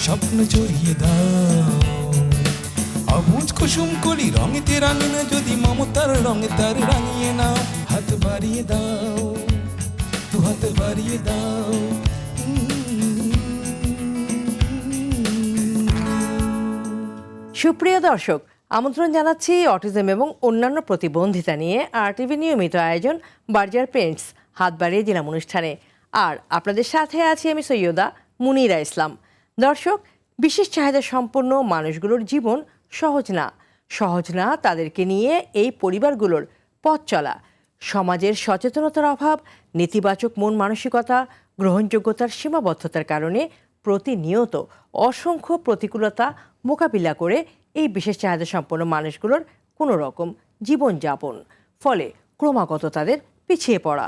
স্বপ্ন জড়িয়ে দাও। অবুজ কুসুম কলি রঙেতে রাঙিয়ে যদি মমতার রঙে তার রাঙিয়ে নাও। হাত বাড়িয়ে দাও, দু হাত বাড়িয়ে দাও। সুপ্রিয় দর্শক, আমন্ত্রণ জানাচ্ছি অটিজম এবং অন্যান্য প্রতিবন্ধিতা নিয়ে RTV নিয়মিত আয়োজন বার্জার পেন্টস হাত বাড়িয়ে দিলাম অনুষ্ঠানে। আর আপনাদের সাথে আছি আমি সৈয়দা মুনিরা ইসলাম। দর্শক, বিশেষ চাহিদা সম্পন্ন মানুষগুলোর জীবন সহজ না তাদেরকে নিয়ে এই পরিবারগুলোর পথ চলা। সমাজের সচেতনতার অভাব, নেতিবাচক মন মানসিকতা, গ্রহণযোগ্যতার সীমাবদ্ধতার কারণে প্রতিনিয়ত অসংখ্য প্রতিকূলতা মোকাবিলা করে এই বিশেষ চাহিদা সম্পন্ন মানুষগুলোর কোনো রকম জীবনযাপন, ফলে ক্রমাগত তাদের পিছিয়ে পড়া।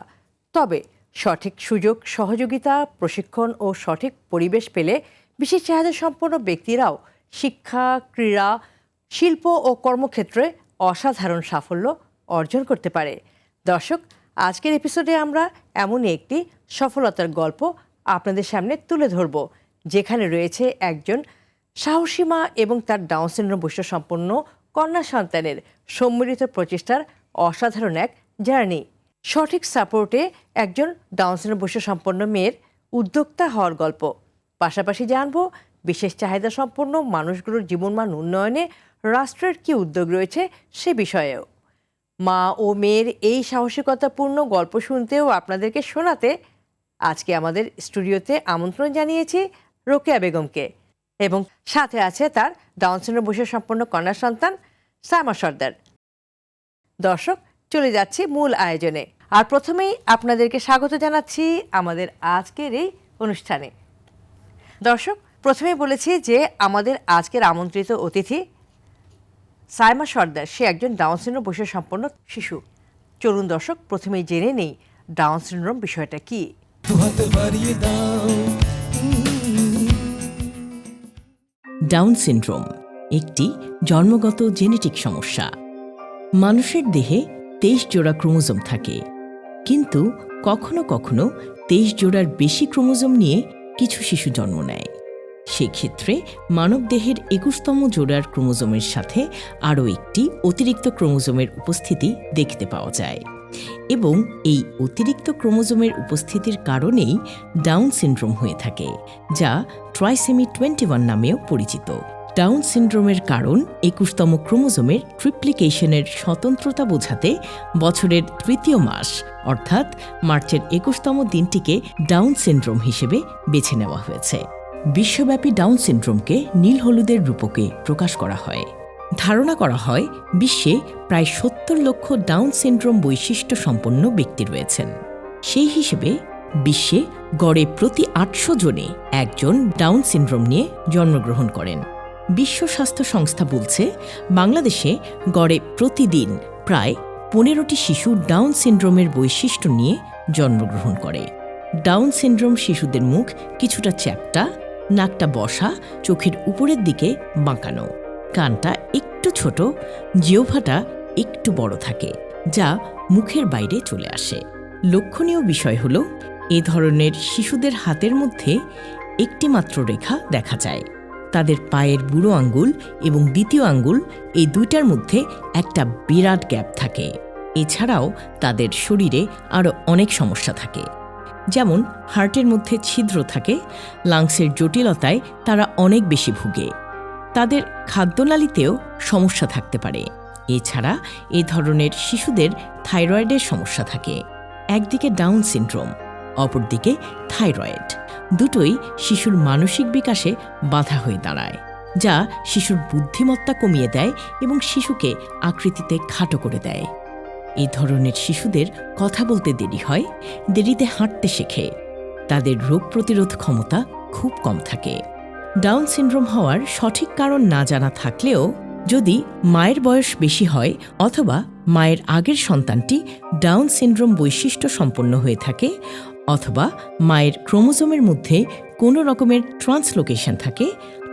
তবে সঠিক সুযোগ, সহযোগিতা, প্রশিক্ষণ ও সঠিক পরিবেশ পেলে বিশেষ চাহিদা সম্পন্ন ব্যক্তিরাও শিক্ষা, ক্রীড়া, শিল্প ও কর্মক্ষেত্রে অসাধারণ সাফল্য অর্জন করতে পারে। দর্শক, আজকের এপিসোডে আমরা এমনই একটি সফলতার গল্প আপনাদের সামনে তুলে ধরব, যেখানে রয়েছে একজন সাহসী মা এবং তার ডাউন সিনড্রোম বৈশিষ্ট্য সম্পন্ন কন্যা সন্তানের সম্মিলিত প্রচেষ্টার অসাধারণ এক জার্নি। সঠিক সাপোর্টে একজন ডাউন সিনড্রোম বৈশিষ্ট্য সম্পন্ন মেয়ের উদ্যোক্তা হওয়ার গল্প। পাশাপাশি জানব বিশেষ চাহিদা সম্পন্ন মানুষগুলোর জীবনমান উন্নয়নে রাষ্ট্রের কী উদ্যোগ রয়েছে সে বিষয়েও। মা ও মেয়ের এই সাহসিকতাপূর্ণ গল্প শুনতেও আপনাদেরকে শোনাতে আজকে আমাদের স্টুডিওতে আমন্ত্রণ জানিয়েছি রোকেয়া বেগমকে, এবং সাথে আছে তার ডাউন সিনড্রোম বৈশিষ্ট্য সম্পন্ন কন্যা সন্তান সায়মা সর্দার। দর্শক, চলে যাচ্ছি মূল আয়োজনে। আর প্রথমেই আপনাদেরকে স্বাগত জানাচ্ছি আমাদের আজকের এই অনুষ্ঠানে। দর্শক, প্রথমেই বলেছি যে আমাদের আজকের আমন্ত্রিত অতিথি সায়মা সর্দার, সে একজন ডাউন সিনড্রোম বৈশিষ্ট্য সম্পন্ন শিশু। চলুন দর্শক, প্রথমেই জেনে নেই ডাউন সিনড্রোম বিষয়টা কি। ডাউন সিনড্রোম একটি জন্মগত জেনেটিক সমস্যা। মানুষের দেহে 23 জোড়া ক্রোমোজোম থাকে, কিন্তু কখনো কখনো 23 জোড়ার বেশি ক্রোমোজোম নিয়ে কিছু শিশু জন্ম নেয়। সেক্ষেত্রে মানবদেহের 21তম জোড়ার ক্রোমোজোমের সাথে আরও একটি অতিরিক্ত ক্রোমোজোমের উপস্থিতি দেখতে পাওয়া যায়, এবং এই অতিরিক্ত ক্রোমোজোমের উপস্থিতির কারণেই ডাউন সিনড্রোম হয়ে থাকে, যা ট্রাইসেমি 21 নামেও পরিচিত। ডাউন সিনড্রোমের কারণ 21তম ক্রোমোজোমের ট্রিপ্লিকেশনের স্বতন্ত্রতা বোঝাতে বছরের 3য় মাস অর্থাৎ মার্চের 21তম দিনটিকে ডাউন সিনড্রোম হিসেবে বেছে নেওয়া হয়েছে। বিশ্বব্যাপী ডাউন সিনড্রোমকে নীল হলুদের রূপকে প্রকাশ করা হয়। ধারণা করা হয় বিশ্বে প্রায় 70 লক্ষ ডাউন সিনড্রোম বৈশিষ্ট্য সম্পন্ন ব্যক্তি রয়েছেন। সেই হিসেবে বিশ্বে গড়ে প্রতি 800 জনে একজন ডাউন সিনড্রোম নিয়ে জন্মগ্রহণ করেন। বিশ্ব স্বাস্থ্য সংস্থা বলছে, বাংলাদেশে গড়ে প্রতিদিন প্রায় 15টি শিশু ডাউন সিনড্রোমের বৈশিষ্ট্য নিয়ে জন্মগ্রহণ করে। ডাউন সিনড্রোম শিশুদের মুখ কিছুটা চ্যাপ্টা, নাকটা বসা, চোখের উপরের দিকে বাঁকানো, কানটা একটু ছোট, জিহ্বাটা একটু বড় থাকে, যা মুখের বাইরে চলে আসে। লক্ষণীয় বিষয় হল, এ ধরনের শিশুদের হাতের মধ্যে একটি মাত্র রেখা দেখা যায়। তাদের পায়ের বুড়ো আঙ্গুল এবং দ্বিতীয় আঙ্গুল, এই দুইটার মধ্যে একটা বিরাট গ্যাপ থাকে। এছাড়াও তাদের শরীরে আরও অনেক সমস্যা থাকে, যেমন হার্টের মধ্যে ছিদ্র থাকে, লাংসের জটিলতায় তারা অনেক বেশি ভুগে, তাদের খাদ্যনালীতেও সমস্যা থাকতে পারে। এছাড়া এ ধরনের শিশুদের থাইরয়েডের সমস্যা থাকে। একদিকে ডাউন সিনড্রোম, অপরদিকে থাইরয়েড, দুটোই শিশুর মানসিক বিকাশে বাধা হয়ে দাঁড়ায়, যা শিশুর বুদ্ধিমত্তা কমিয়ে দেয় এবং শিশুকে আকৃতিতে খাটো করে দেয়। এই ধরনের শিশুদের কথা বলতে দেরি হয়, দেরিতে হাঁটতে শেখে, তাদের রোগ প্রতিরোধ ক্ষমতা খুব কম থাকে। ডাউন সিনড্রোম হওয়ার সঠিক কারণ না জানা থাকলেও, যদি মায়ের বয়স বেশি হয় অথবা মায়ের আগের সন্তানটি ডাউন সিনড্রোম বৈশিষ্ট্য সম্পন্ন হয়ে থাকে, অথবা মায়ের ক্রোমোজোমের মধ্যে কোনো রকমের ট্রান্সলোকেশন থাকে,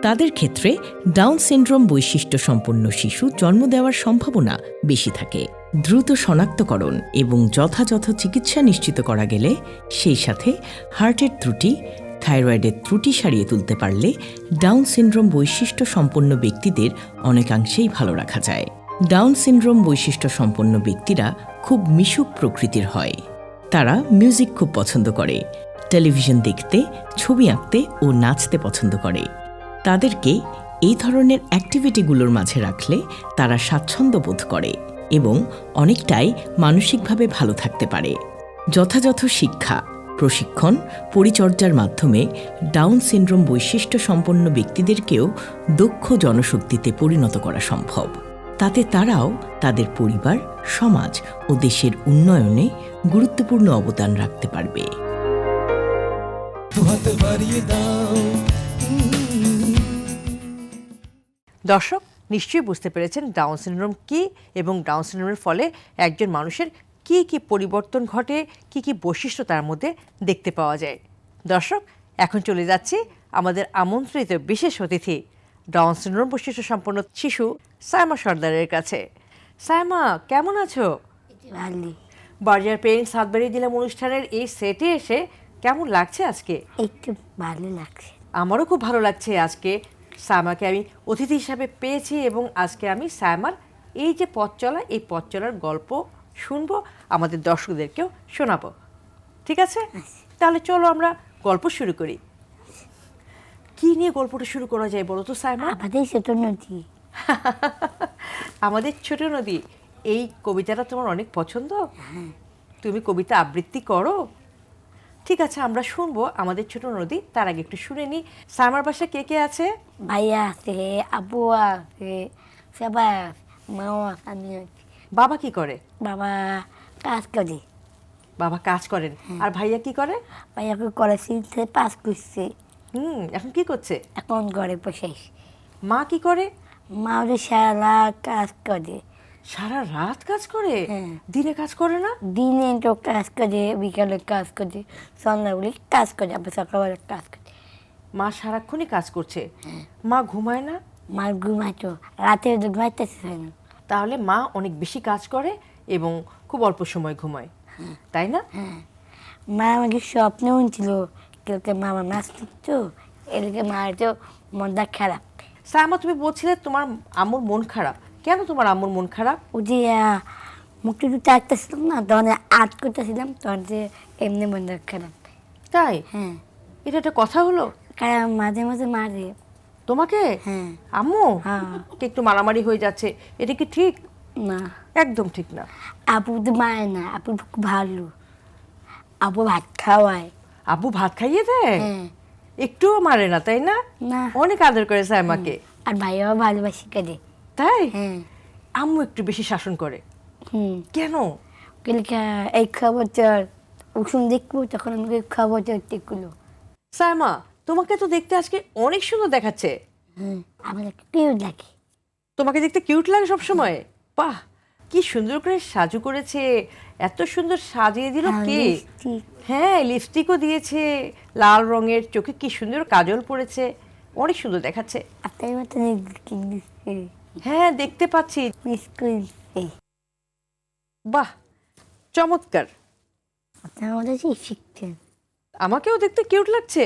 তাদের ক্ষেত্রে ডাউন সিনড্রোম বৈশিষ্ট্য সম্পন্ন শিশু জন্ম দেওয়ার সম্ভাবনা বেশি থাকে। দ্রুত শনাক্তকরণ এবং যথাযথ চিকিৎসা নিশ্চিত করা গেলে সেই সাথে হার্টের ত্রুটি, থাইরয়েডের ত্রুটি সারিয়ে তুলতে পারলে ডাউন সিনড্রোম বৈশিষ্ট্য সম্পন্ন ব্যক্তিদের অনেকাংশেই ভালো রাখা যায়। ডাউন সিনড্রোম বৈশিষ্ট্য সম্পন্ন ব্যক্তিরা খুব মিশুক প্রকৃতির হয়। তারা মিউজিক খুব পছন্দ করে, টেলিভিশন দেখতে, ছবি আঁকতে ও নাচতে পছন্দ করে। তাদেরকে এই ধরনের অ্যাক্টিভিটিগুলোর মাঝে রাখলে তারা স্বাচ্ছন্দ্য বোধ করে এবং অনেকটাই মানসিকভাবে ভালো থাকতে পারে। যথাযথ শিক্ষা, প্রশিক্ষণ, পরিচর্যার মাধ্যমে ডাউন সিনড্রোম বৈশিষ্ট্য সম্পন্ন ব্যক্তিদেরকেও দক্ষ জনশক্তিতে পরিণত করা সম্ভব। তাতে তারাও তাদের পরিবার, সমাজ ও দেশের উন্নয়নে গুরুত্বপূর্ণ অবদান রাখতে পারবে। দুহাত বাড়িয়ে দাও। দর্শক নিশ্চয়ই বুঝতে পেরেছেন ডাউন সিনড্রোম কী এবং ডাউন সিনড্রোমের ফলে একজন মানুষের কী কী পরিবর্তন ঘটে, কী কী বৈশিষ্ট্য তার মধ্যে দেখতে পাওয়া যায়। দর্শক, এখন চলে যাচ্ছি আমাদের আমন্ত্রিত বিশেষ অতিথি ডাউন সিনড্রোম বৈশিষ্ট্য সম্পন্ন শিশু সায়মা সর্দারের কাছে। সায়মা, কেমন আছো? ভালো, বার্জার পেরেন্টস হাতবাড়ি দিলাম অনুষ্ঠানের এই সেটে এসে কেমন লাগছে আজকে? একটু ভালো লাগছে। আমারও খুব ভালো লাগছে। আজকে সায়মাকে আমি অতিথি হিসাবে পেয়েছি এবং আজকে আমি সায়মার এই যে পথ চলা, এই পথ চলার গল্প শুনবো, আমাদের দর্শকদেরকেও শোনাবো। ঠিক আছে? তাহলে চলো আমরা গল্প শুরু করি। কি নিয়ে গল্পটা শুরু করা যায় বলো তো সায়মা? আমাদের ছোট নদী। আমাদের ছোট নদী, এই কবিতাটা তোমার অনেক পছন্দ? তুমি কবিতা আবৃত্তি করো? ঠিক আছে, আমরা শুনবো আমাদের ছোট নদী। তার আগে একটু শুনে নিই। সায়মার বাসায় কে কে আছে? ভাইয়া আছে, আব্বু আছে, সবাই আছে, মাও আছে, আমি আছি। বাবা কি করে? বাবা কাজ করে। বাবা কাজ করেন। আর ভাইয়া কি করে? ভাইয়াকে কলেজে পাস করছে, এখন কি করছে? এখন ঘরে বসে। মা কি করে? মা ওদের সারা কাজ করে। সারা রাত কাজ করে? হ্যাঁ। দিনে কাজ করে না? দিনে তো কাজ করে, বিকালে কাজ করে, সন্ধ্যাবেলা কাজ করে, আবার সকালবেলা কাজ করে। মা সারাক্ষণই কাজ করছে। মা ঘুমায় না? মার ঘুমাইতো, রাতে ঘুমাইতেছে না। তাহলে মা অনেক বেশি কাজ করে এবং খুব অল্প সময় ঘুমায়, তাই না? মা আমাকে স্বপ্নেও ছিল কেউ মামা মাছ দিতো, এদিকে মার তো মনটা খারাপ। সায়মা, তুমি বলছিলে তোমার আম্মুর মন খারাপ। কেন তোমার আম্মুর মন খারাপ? ওই যে মুখটা একটু চাটতেছিলাম না, তখন আর্ট করতেছিলাম, তখন যে এমনি মনটা খারাপ। তাই? হ্যাঁ, এটা একটা কথা হলো? কারণ মাঝে মাঝে মারে। তোমাকে? হ্যাঁ। আম্মু হ্যাঁ। একটু মারামারি হয়ে যাচ্ছে, এটা কি ঠিক? না, একদম ঠিক না। আপু তো মারে না, আপু খুব ভালো, আপু ভাত খাওয়ায়। আব্বু ভাত খাইয়ে দেয়? হ্যাঁ। একটুও মারে না, তাই না? না। অনেক আদর করে সায়মাকে। আর ভাইয়াও ভালোবাসি করে। তাই? হ্যাঁ। আম্মু একটু বেশি শাসন করে। কেন? এই খবর চল, ওষুধ দেখবো, তখন আমাকে খবর চল দেখলো। সায়মা, তোমাকে তো দেখতে আজকে অনেক সুন্দর দেখাচ্ছে। আমার কেউ লাগে। তোমাকে দেখতে কিউট লাগে সব সময়। বাহ, কি সুন্দর করে সাজু করেছে। এত সুন্দর সাজিয়ে দিল কে? হ্যাঁ, লিপস্টিকও দিয়েছে লাল রঙের, চোখে কি সুন্দর কাজল পড়েছে, অনেক সুন্দর দেখাচ্ছে। আপনার মতন হ্যাঁ, দেখতে পাচ্ছি। বাহ, চমৎকার। আপনার মতো শিখছেন। আমাকেও দেখতে কিউট লাগছে।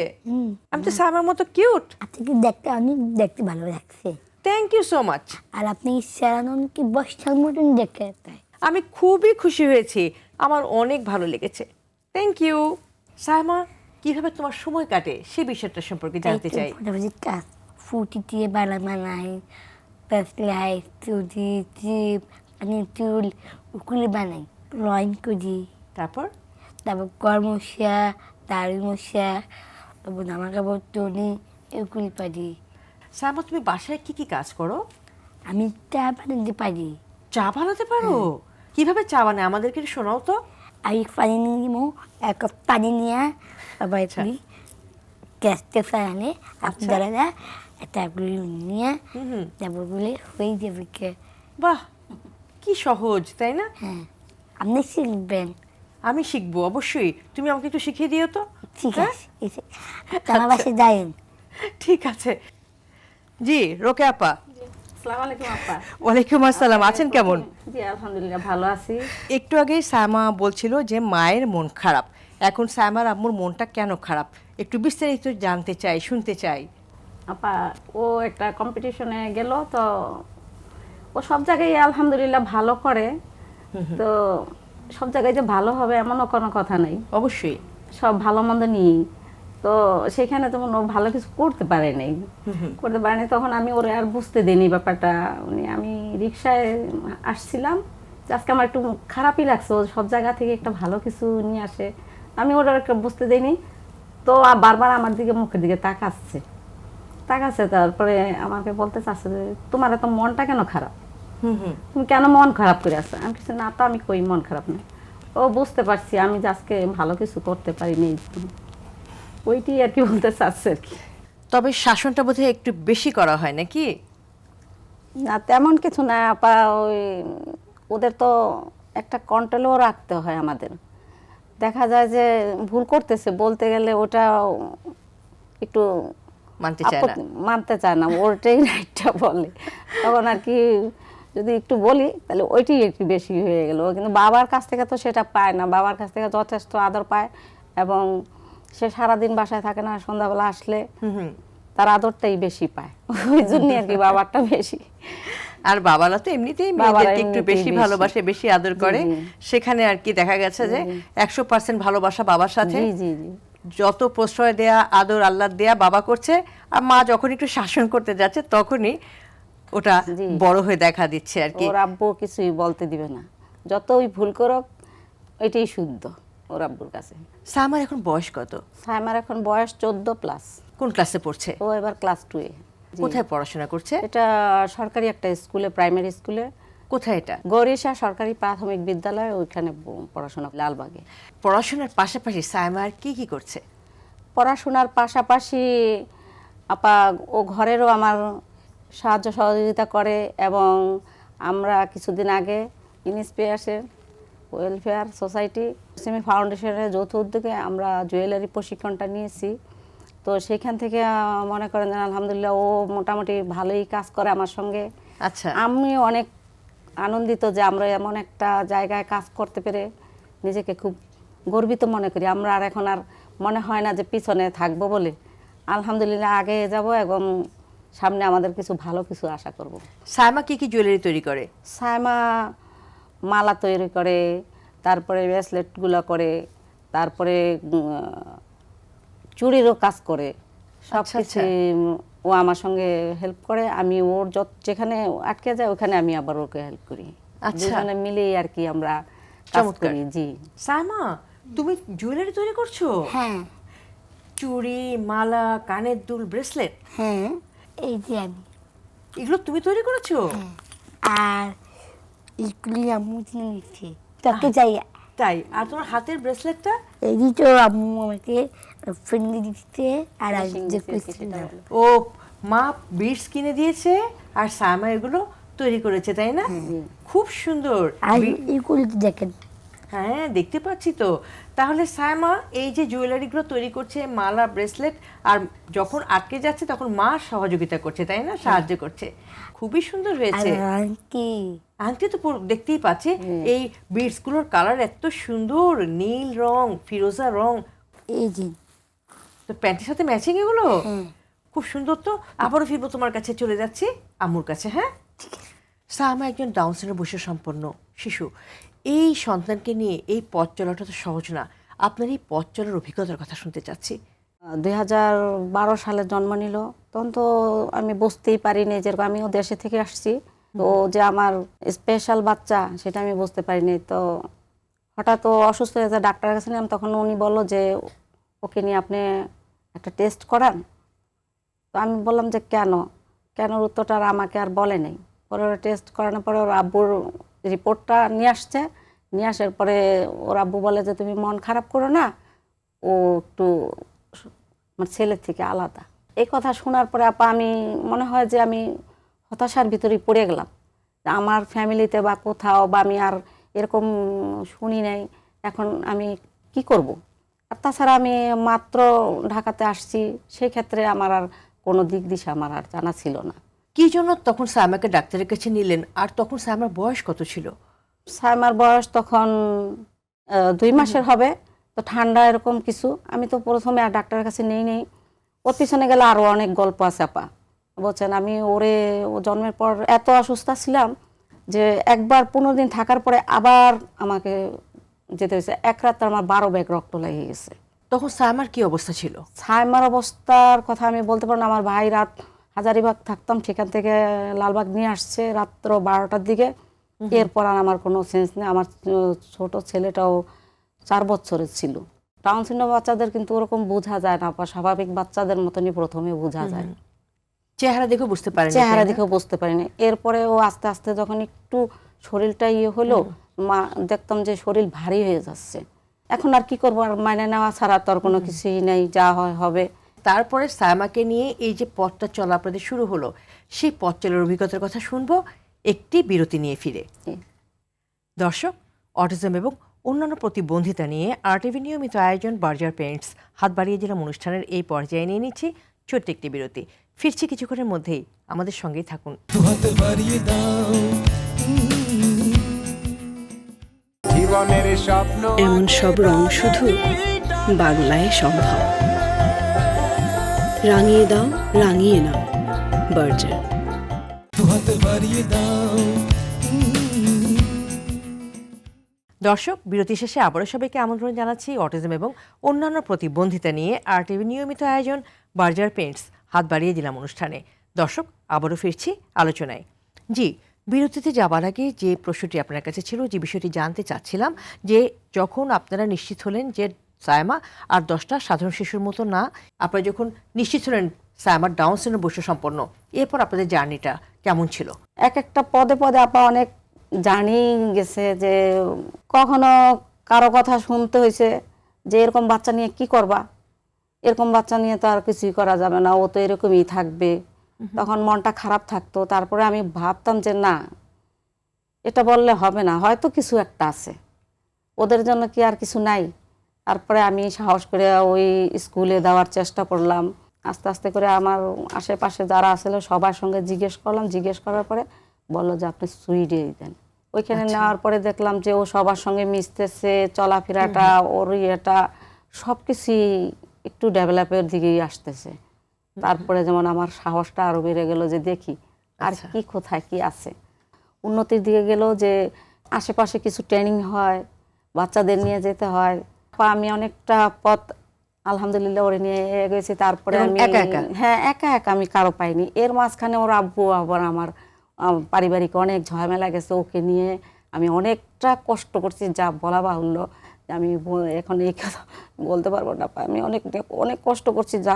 আমি তো সায়মার মতো কিউট। আপনাকে দেখতে অনেক দেখতে ভালো লাগছে। Thank you so much. আর আপনি সারানকে বস্তার মতন দেখতে পাই। আমি খুবই খুশি হয়েছি, আমার অনেক ভালো লেগেছে। Thank you. সায়মা, কিভাবে তোমার সময় কাটে সে বিষয়টা সম্পর্কে জানতে চাই। কাজ ফুটি দিয়ে বালা বানাই, পেসলাই, চুজি, চিপ, আমি চুল উকুলে বানাই, ড্রয়িং করি। তারপর কর্মশা, দাড়ি মশা, তারপর জামা কাপড় টনি, এগুলি পারি। সায়মা, তুমি বাসায় কি কি কাজ করো? আমি চা বানাতে পারি। চা বানাতে পারো? কিভাবে চা বানায় আমাদেরকে একটু শোনাও তো। আমি পানি নিয়ে নিব, এক কাপ পানি নিয়ে আবার গ্যাসতে ফেলানে আপনারা তারপরে নিয়ে তারপরগুলি হয়ে যাবে। বাহ, কি সহজ, তাই না? হ্যাঁ, আপনি শিখবেন। আমি শিখবো অবশ্যই। তুমি আমাকে একটু শিখিয়ে দিও তো। ঠিক আছে, তোমার বাসায় যাইন। ঠিক আছে। জি, রোকে আপা। আসসালামু আলাইকুম আপা। ওয়ালাইকুম আসসালাম। আছেন কেমন? জি আলহামদুলিল্লাহ ভালো আছি। একটু আগেই সায়মা বলছিল যে মায়ের মন খারাপ। এখন সায়মার আম্মুর মনটা কেন খারাপ, একটু বিস্তারিত জানতে চাই, শুনতে চাই। আপা ও একটা কম্পিটিশনে গেল, তো ও সব জায়গায় আলহামদুলিল্লাহ ভালো করে। তো সব জায়গায় যে ভালো হবে এমনও কোনো কথা নাই, অবশ্যই। সব ভালো মন্দ নিয়েই। তো সেখানে যেমন ও ভালো কিছু করতে পারে নাই, তখন আমি ওরে আর বুঝতে দিইনি ব্যাপারটা। আমি রিক্সায় আসছিলাম, যে আজকে আমার একটু খারাপই লাগছে, ও সব জায়গা থেকে একটা ভালো কিছু নিয়ে আসে, আমি ওরা একটা বুঝতে দিইনি। তো বারবার আমার দিকে, মুখের দিকে তাকাচ্ছে। তারপরে আমাকে বলতে চাচ্ছে যে তোমার এত মনটা কেন খারাপ, তুমি কেন মন খারাপ করে আসছো? আমি কিছু না, তো আমি কই মন খারাপ না। ও বুঝতে পারছি আমি যে আজকে ভালো কিছু করতে পারিনি, ওইটি আর কি বলতে চাচ্ছে আর কি। তবে শাসনটা বোধহয় একটু বেশি করা হয় নাকি? না তেমন কিছু না আপা, ওই ওদের তো একটা কন্ট্রোলও রাখতে হয় আমাদের। দেখা যায় যে ভুল করতেছে বলতে গেলে ওটা একটু মানতে চায় না, ওটাই রাইটটা বলে। তখন আর কি যদি একটু বলি তাহলে ওইটাই একটু বেশি হয়ে গেল। কিন্তু বাবার কাছ থেকে তো সেটা পায় না, বাবার কাছ থেকে যথেষ্ট আদর পায়, এবং সে সারাদিন বাসায় থাকে না, সন্ধ্যাবেলা আসলে তার আদরটাই বেশি পায়, ওই জন্য আর কি বাবারটা বেশি। আর বাবারা তো এমনিতেই মেয়েদেরকে একটু বেশি ভালোবাসে, বেশি আদর করে। সেখানে আর কি দেখা গেছে যে 100% ভালোবাসা বাবার সাথে, যত প্রশ্রয় দেয়া, আদর আল্লাহ দেয়া বাবা করছে, আর মা যখন একটু শাসন করতে যাচ্ছে তখনই ওটা বড় হয়ে দেখা দিচ্ছে আর কি। ওর আব্বু কিছুই বলতে দিবে না, যতই ভুল করুক এটাই শুদ্ধ ওর আব্বুর কাছে। সায়মার এখন বয়স কত? সায়মার এখন বয়স 14+। কোন ক্লাসে পড়ছে? ও এবার ক্লাস 2-এ। কোথায় পড়াশোনা করছে? এটা সরকারি একটা স্কুলে, প্রাইমারি স্কুলে। কোথায় এটা? গরিশা সরকারি প্রাথমিক বিদ্যালয়, ওইখানে পড়াশোনা, লালবাগে। পড়াশোনার পাশাপাশি সায়মা আর কি কি করছে? পড়াশোনার পাশাপাশি আপা ও ঘরেরও আমার সাহায্য সহযোগিতা করে, এবং আমরা কিছুদিন আগে ইনস্পিয়ার্সের ওয়েলফেয়ার সোসাইটি সেমি ফাউন্ডেশনের যৌথ উদ্যোগে আমরা জুয়েলারি প্রশিক্ষণটা নিয়েছি। তো সেখান থেকে মনে করেন যে আলহামদুলিল্লাহ ও মোটামুটি ভালোই কাজ করে আমার সঙ্গে। আচ্ছা, আমি অনেক আনন্দিত যে আমরা এমন একটা জায়গায় কাজ করতে পেরে নিজেকে খুব গর্বিত মনে করি। আমরা আর এখন আর মনে হয় না যে পিছনে থাকবো বলে, আলহামদুলিল্লাহ আগে যাব এবং সামনে আমাদের কিছু ভালো কিছু আশা করব। সায়মা কি কি জুয়েলারি তৈরি করে? সায়মা মালা তৈরি করে, তারপরে ব্রেসলেটগুলো করে, তারপরে চুড়িরও কাজ করে, সব কিছু ও আমার সঙ্গে হেল্প করে। আমি ওর যেখানে আটকে যায় ওখানে আমি আবার ওকে হেল্প করি। দুজনে মিলেই আর কি আমরা কাজ করি। জি। সায়মা, তুমি জুয়েলারি তৈরি করছো? হ্যাঁ। চুড়ি, মালা, কানের দুল, ব্রেসলেট? হ্যাঁ, এই যে আমি। এগুলো তুমি তৈরি করেছো? আর এগুলি আম্মু কিনে নিচ্ছে, তাকে যাই। তাই? আর তোমার হাতের ব্রেসলেটটা? এই তো আম্মু আমাকে ফ্রেন্ডলি দিচ্ছে, আর আমি যে করছিলাম। ও মা বিটস কিনে দিয়েছে আর সায়মা এগুলো তৈরি করেছে, তাই না? খুব সুন্দর। আর এগুলি দেখেন। হ্যাঁ, দেখতে পাচ্ছি তো। তাহলে সায়মা এই যে জুয়েলারিগুলো তৈরি করছে, মালা, ব্রেসলেট, আর যখন আটকে যাচ্ছে তখন মা সহযোগিতা করছে, তাই না? সাহায্য করছে। খুবই সুন্দর হয়েছে। আংটি তো দেখতেই পাচ্ছি। এই বিটস গুলোর কালার এত সুন্দর, নীল রং, ফিরোজা রং। এই যে তো প্যান্টের সাথে ম্যাচিং এগুলো খুব সুন্দর। তো আবারও ফিরবো তোমার কাছে, চলে যাচ্ছি আম্মুর কাছে। হ্যাঁ, সায়মা একজন ডাউন সিনড্রোম বৈশিষ্ট্য সম্পন্ন শিশু। এই সন্তানকে নিয়ে এই পথ চলাটা তো সহজ না। আপনার এই পথ চলার অভিজ্ঞতার কথা শুনতে চাচ্ছি। 2012 সালে জন্ম নিল, তখন তো আমি বুঝতেই পারিনি, যেরকম আমিও দেশে থেকে আসছি, তো যে আমার স্পেশাল বাচ্চা সেটা আমি বুঝতে পারিনি। তো হঠাৎ ও অসুস্থ হয়ে যায়, ডাক্তারের কাছে নিলাম, তখন উনি বললো যে ওকে নিয়ে আপনি একটা টেস্ট করান। তো আমি বললাম যে কেন উত্তরটা আর আমাকে আর বলে নাই। পরে ওরা টেস্ট করানোর পরে ওর আব্বুর রিপোর্টটা নিয়ে আসছে। নিয়ে আসার পরে ওর আব্বু বলে যে তুমি মন খারাপ করো না, ও একটু আমার ছেলের থেকে আলাদা। এই কথা শোনার পরে আপা আমি মনে হয় যে আমি হতাশার ভিতরে পড়ে গেলাম। আমার ফ্যামিলিতে বা কোথাও বা আমি আর এরকম শুনি নাই, এখন আমি কি করব। আর তাছাড়া আমি মাত্র ঢাকাতে আসছি, সেই ক্ষেত্রে আমার আর কোনো দিক দিশা আমার আর জানা ছিল না। কি জন্য তখন সায়মাকে ডাক্তারের কাছে নিলেন? আর তখন সায়মার বয়স কত ছিল? সায়মার বয়স তখন 2 মাসের হবে, তো ঠান্ডা এরকম কিছু, আমি তো প্রথমে আর ডাক্তারের কাছে নেই ওর পিছনে গেলে আরও অনেক গল্প আছে আপা, বলছেন। আমি ও জন্মের পর এত অসুস্থ ছিলাম যে একবার 15 দিন থাকার পরে আবার আমাকে যেতে হয়েছে। এক রাত আমার 12 ব্যাগ রক্ত লেগে গেছে। তখন সায়মার কি অবস্থা ছিল? সায়মার অবস্থার কথা আমি বলতে পারবো না। আমার ভাই রাত হাজারিবাগ থাকতাম, সেখান থেকে লালবাগ নিয়ে আসছে রাত্র 12টার দিকে। এরপর আর আমার কোনো সেন্স নেই। আমার ছোট ছেলেটাও 4 বছরের ছিল। ডাউন সিনড্রোম বাচ্চাদের কিন্তু ওরকম বোঝা যায় না, স্বাভাবিক বাচ্চাদের মতনই প্রথমে বোঝা যায়। চেহারা দেখে বুঝতে পারেন? চেহারা দেখেও বুঝতে পারিনি। এরপরে ও আস্তে আস্তে যখন একটু শরীরটা হলো, দেখতাম যে শরীর ভারী হয়ে যাচ্ছে। এখন আর কি করবো, আর মাইনে নেওয়া ছাড়া তো আর কোনো কিছুই নেই, যা হয় হবে। তারপরে সায়মাকে নিয়ে এই যে পথটা চলা আপনাদের শুরু হলো, সেই পথ চলার অভিজ্ঞতার কথা শুনবো একটি বিরতি নিয়ে ফিরে। দর্শক, অটিজম এবং অন্যান্য প্রতিবন্ধিতা নিয়ে RTV নিয়মিত আয়োজন বার্জার পেন্টস হাত বাড়িয়ে দিলাম অনুষ্ঠানের এই পর্যায়ে নিয়ে নিচ্ছি ছোট্ট একটি বিরতি। ফিরছি কিছুক্ষণের মধ্যেই, আমাদের সঙ্গেই থাকুন। হাত বাড়িয়ে দাও, জীবনের স্বপ্ন এমন সব রং শুধু বাংলায় সম্ভব। রাঙিয়ে দাও, রাঙিয়ে নাও, বার্জার। হাত বাড়িয়ে দাও। দর্শক, বিরতি শেষে আবারও সবাইকে আমন্ত্রণ জানাচ্ছি অটিজম এবং অন্যান্য প্রতিবন্ধিতা নিয়ে RTV নিয়মিত আয়োজন বার্জার পেন্টস হাত বাড়িয়ে দিলাম অনুষ্ঠানে। দর্শক, আবারও ফিরছি আলোচনায়। জি, বিরতিতে যাবার আগে যে প্রশ্নটি আপনার কাছে ছিল, যে বিষয়টি জানতে চাচ্ছিলাম, যে যখন আপনারা নিশ্চিত হলেন যে সায়মা আর 10টা সাধারণ শিশুর মতো না, আপনারা যখন নিশ্চিত হলেন সায়মার ডাউন সিনড্রোম বৈশিষ্ট্য সম্পন্ন, এরপর আপনাদের জার্নিটা কেমন ছিল? এক একটা পদে পদে আপা অনেক জানি গেছে, যে কখনো কারো কথা শুনতে হয়েছে যে এরকম বাচ্চা নিয়ে কি করবা, এরকম বাচ্চা নিয়ে তো আর কিছুই করা যাবে না, ও তো এরকমই থাকবে। তখন মনটা খারাপ থাকতো। তারপরে আমি ভাবতাম যে না, এটা বললে হবে না, হয়তো কিছু একটা আছে, ওদের জন্য কি আর কিছু নাই। তারপরে আমি সাহস করে ওই স্কুলে দেওয়ার চেষ্টা করলাম। আস্তে আস্তে করে আমার আশেপাশে যারা আসলে সবার সঙ্গে জিজ্ঞেস করলাম, জিজ্ঞেস করার পরে বললো যে আপনি সুইডে দেন। ওইখানে নেওয়ার পরে দেখলাম যে ও সবার সঙ্গে মিশতেছে, চলাফেরাটা, ওর ইয়েটা সব কিছুই একটু ডেভেলপের দিকেই আসতেছে। তারপরে যেমন আমার সাহসটা আরো বেড়ে গেল যে দেখি আর কি কোথায় কি আছে। উন্নতির দিকে গেল যে আশেপাশে কিছু ট্রেনিং হয়, বাচ্চাদের নিয়ে যেতে হয়। আমি অনেকটা পথ আলহামদুলিল্লাহ ওরে নিয়ে গেছি। তারপরে আমি হ্যাঁ একা আমি কারো পাইনি। এর মাঝখানে ওর আব্বু আবার আমার পারিবারিক অনেক ঝামেলা গেছে, ওকে নিয়ে আমি অনেকটা কষ্ট করছি, যা বলা বাহুল্য। আমি এখন এই কথা বলতে পারবো না। আমি অনেক অনেক কষ্ট করছি, যা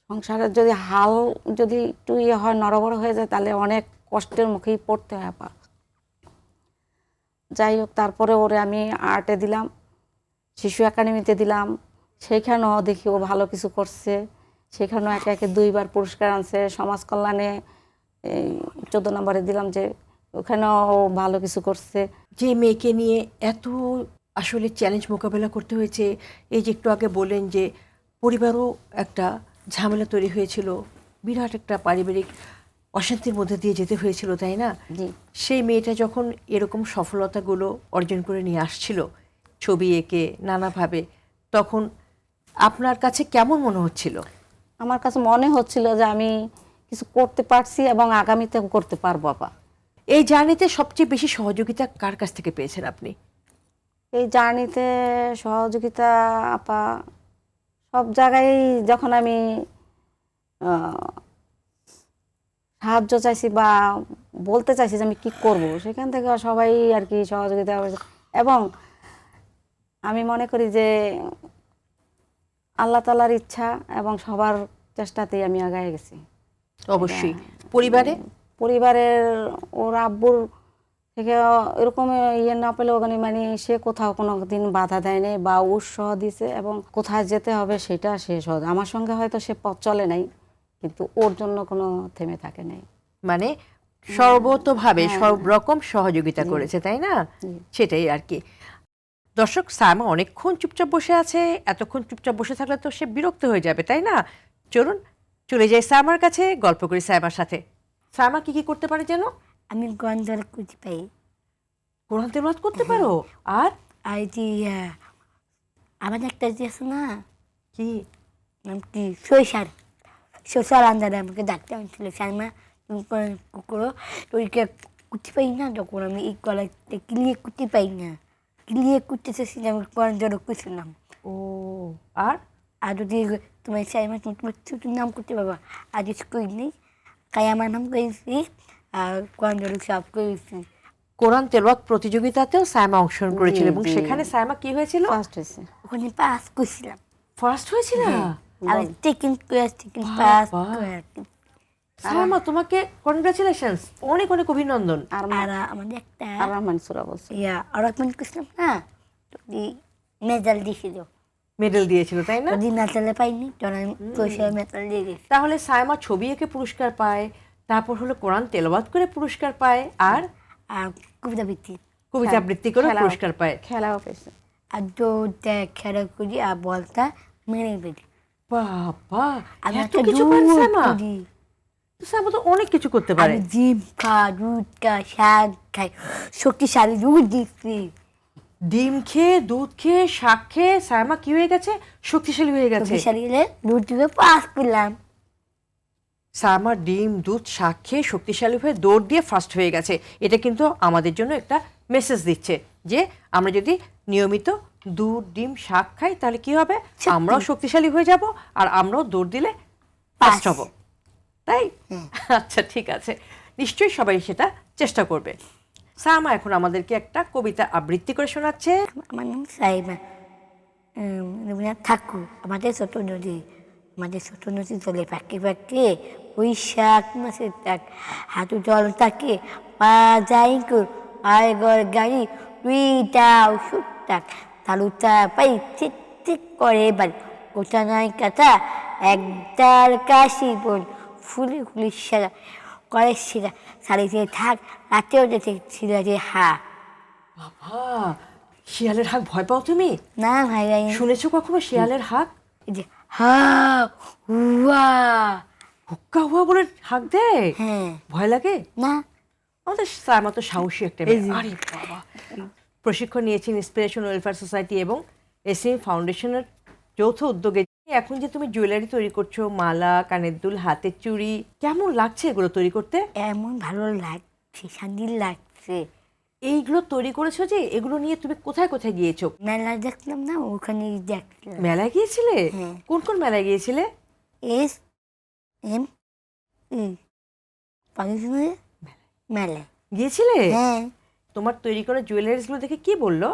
সংসারের যদি হাল যদি একটু হয়, নড়বড় হয়ে যায়, তাহলে অনেক কষ্টের মুখেই পড়তে হয় আপা। যাই হোক, তারপরে ওরে আমি আর্টে দিলাম, শিশু একাডেমিতে দিলাম। সেইখানেও দেখি ও ভালো কিছু করছে। সেখানেও একে একে 2বার পুরস্কার আনছে। সমাজ কল্যাণে 14 নম্বরে দিলাম, যে ওখানেও ভালো কিছু করছে। যে মেয়েকে নিয়ে এত আসলে চ্যালেঞ্জ মোকাবেলা করতে হয়েছে, এই যে একটু আগে বললেন যে পরিবারও একটা ঝামেলা তৈরি হয়েছিল, বিরাট একটা পারিবারিক অশান্তির মধ্যে দিয়ে যেতে হয়েছিল, তাই না? জি। সেই মেয়েটা যখন এরকম সফলতাগুলো অর্জন করে নিয়ে আসছিল ছবি এঁকে নানাভাবে, তখন আপনার কাছে কেমন মনে হচ্ছিল? আমার কাছে মনে হচ্ছিল যে আমি কিছু করতে পারছি এবং আগামীতে করতে পারবো আপা। এই জার্নিতে সবচেয়ে বেশি সহযোগিতা কার কাছ থেকে পেয়েছেন আপনি? এই জার্নিতে সহযোগিতা আপা সব জায়গায়, যখন আমি সাহায্য চাইছি বা বলতে চাইছি যে আমি কি করব, সেখান থেকে সবাই আর কি সহযোগিতা করেছে। এবং আমি মনে করি যে আল্লাহ তাআলার ইচ্ছা এবং সবার চেষ্টাতেই আমি আগায় গেছি। অবশ্যই। পরিবারের ওর আব্বুর থেকে এরকম না পেলে ওখানে মানে সে কোথাও কোনো দিন বাধা দেয়নি বা উৎসাহ দিছে, এবং কোথায় যেতে হবে সেটা সে সহজ। আমার সঙ্গে হয়তো সে পথ চলে নাই, কিন্তু ওর জন্য কোনো থেমে থাকে নাই। মানে সর্বতোভাবে সব রকম সহযোগিতা করেছে, তাই না? সেটাই আর কি। দর্শক, সায়মা অনেকক্ষণ চুপচাপ বসে আছে। এতক্ষণ চুপচাপ বসে থাকলে তো সে বিরক্ত হয়ে যাবে, তাই না? চলুন চলে যাই সায়মার কাছে, গল্প করি সায়মার সাথে। সায়মা কি কি করতে পারে যেন? আমি গন্ধর কুচি পাই। কোরআন তেলাওয়াত করতে পারো? আর আর যে আমাদের একটা যে আছে না, কি? নাম কি, শৈশার আন্দারে আমাকে ডাকতে হয়েছিল, সাইমা তুমি করো, ওইকে করতে পারি না, যখন আমি এই গলাতে ক্লিয়ার করতে পারি না, ক্লিয়ার করতে চাইছি, আমি কোরআন জড়ো করছিলাম। ও, আর আর যদি তোমার সাইমা তুমি তোমার ছোটোর নাম করতে পারবা, আর কিছু করি নেই, তাই আমার নাম করেছি আর কোরআন জড়ো সব করেছি। কোরআন তেলাওয়াত প্রতিযোগিতাতেও সায়মা অংশগ্রহণ করেছিল এবং জি। সেখানে সায়মা কি হয়েছিল? ফার্স্ট হয়েছে। ওখানে পাস করছিলাম, ফার্স্ট হয়েছিল। আমি টেকিং পাস বাহ। করে। সায়মা, তোমাকে কনগ্রাচুলেশনস, অনেক অনেক অভিনন্দন। আর আর আমাদের একটা আর রহমান সুরা বলছে। অরকমেন্ট করছিলাম না, যদি মেডাল দিয়েছিল, মেডেল দিয়েছিল, তাই না? যদি মেডালে পাইনি তখন আমি পয়সা মেডাল দিয়ে গেছি। তাহলে সায়মা ছবি এঁকে পুরস্কার পায়, তারপর হলো কোরআন তেলাওয়াত করে পুরস্কার পায়, আর আর কবিতা বৃত্তি, কবিতা আবৃত্তি করে খেলাও- পুরস্কার পায়। খেলাও পেয়েছে। আর দৌড়টা খেলা করি আর বলটা মেরে ফেলি। বাবা, আমি এত একটা কিছু পারে দৌড় সায়মা? করি। তো সায়মা তো অনেক কিছু করতে পারে। আমি জিম খাই, দুধ খাই, শাক খাই, শক্তিশালী দুধ দিচ্ছি। ডিম খেয়ে, দুধ খেয়ে, শাক খেয়ে সায়মা কি হয়ে গেছে? শক্তিশালী হয়ে গেছে। শক্তিশালী হলে দুধ দিয়ে পাস করলাম। সায়মা ডিম, দুধ, শাক খেয়ে শক্তিশালী হয়ে দৌড় দিয়ে ফার্স্ট হয়ে গেছে। এটা কিন্তু আমাদের জন্য একটা মেসেজ দিচ্ছে যে আমরা যদি নিয়মিত দুধ, ডিম, শাক খাই তাহলে কি হবে? আমরাও শক্তিশালী হয়ে যাব আর আমরাও দৌড় দিলে ফার্স্ট হব, তাই? আচ্ছা, ঠিক আছে, নিশ্চয়ই সবাই সেটা চেষ্টা করবে। সায়মা এখন আমাদেরকে একটা কবিতা আবৃত্তি করে শোনাচ্ছে। আমার নাম সাইমা, রবীন্দ্রনাথ ঠাকুর। আমাদের ছোট নদী, আমাদের ছোট নদী চলে পাখি পাখি, বৈশাখ মাসে তাক, হাঁটু জল থাকে, পা যাই কর, আয় গড় গাড়ি, দুইটাও সুখ থাক, তালুটা পাই ঠিক ঠিক করে বাড়ি, কোথা নাই কাটা, একদার কাশি বোন, ফুলে ফুলে সেরা করে সেরা, শাড়িতে থাক, রাতেও যেতে ছিঁড়ে হা। বাবা, শিয়ালের হাঁক ভয় পাও তুমি? না ভাই ভাই, শুনেছো কখনো শিয়ালের হাঁক? এই যে হা হুয়া, হুক্কা হুয়া বলে হাঁক দেয়? হ্যাঁ, ভয় লাগে? না আমাদের সায়মা তো সাহসী একটা মেয়ে। আরে বাবা, প্রশিক্ষণ নিয়েছেন ইন্সপিরেশন ওয়েলফেয়ার সোসাইটি এবং এসএম ফাউন্ডেশনের যৌথ উদ্যোগে। এখন যে তুমি জুয়েলারি তৈরি করছো, মালা, কানের দুল, হাতের চুড়ি, কেমন লাগছে এগুলো তৈরি করতে? এমন ভালো লাগছে, শান্তি লাগছে। এইগুলো তৈরি করেছো যে, এগুলো নিয়ে তুমি কোথায় কোথায় গিয়েছো? মেলা দেখলাম না, ওখানে দেখলাম। মেলায় গিয়েছিলে? হ্যাঁ। কোন কোন মেলায় গিয়েছিলে? এস এম পাকিস্তানের মেলায়। গিয়েছিলে? হ্যাঁ, তোমার তৈরি করা জুয়েলারিসগুলো দেখে কি বললো?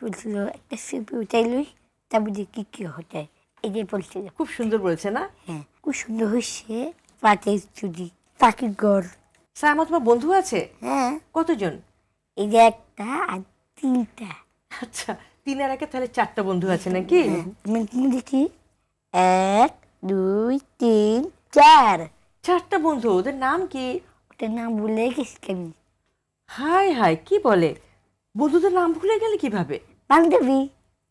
বলছিল একটা ছবি উঠাইলই, তারপর যে কি হতে, এই যে বলছিল। খুব সুন্দর বলেছে না? হ্যাঁ, খুব সুন্দর হয়েছে, পাটের চুড়ি, পাখির গড়। সায়মা, তোমার বন্ধু আছে? হ্যাঁ, কতজন? এই যে একটা আর তিনটা। আচ্ছা, 3 আর 1 তাহলে 4টা বন্ধু আছে নাকি? আমি তুমি দেখি 1 2 3 4, 4টা বন্ধু, ওদের নাম কি? ওটার নাম ভুলে গেছি আমি। হাই হাই, কি বলে? বন্ধুদের নাম ভুলে গেলে কিভাবে? বান্ধবী,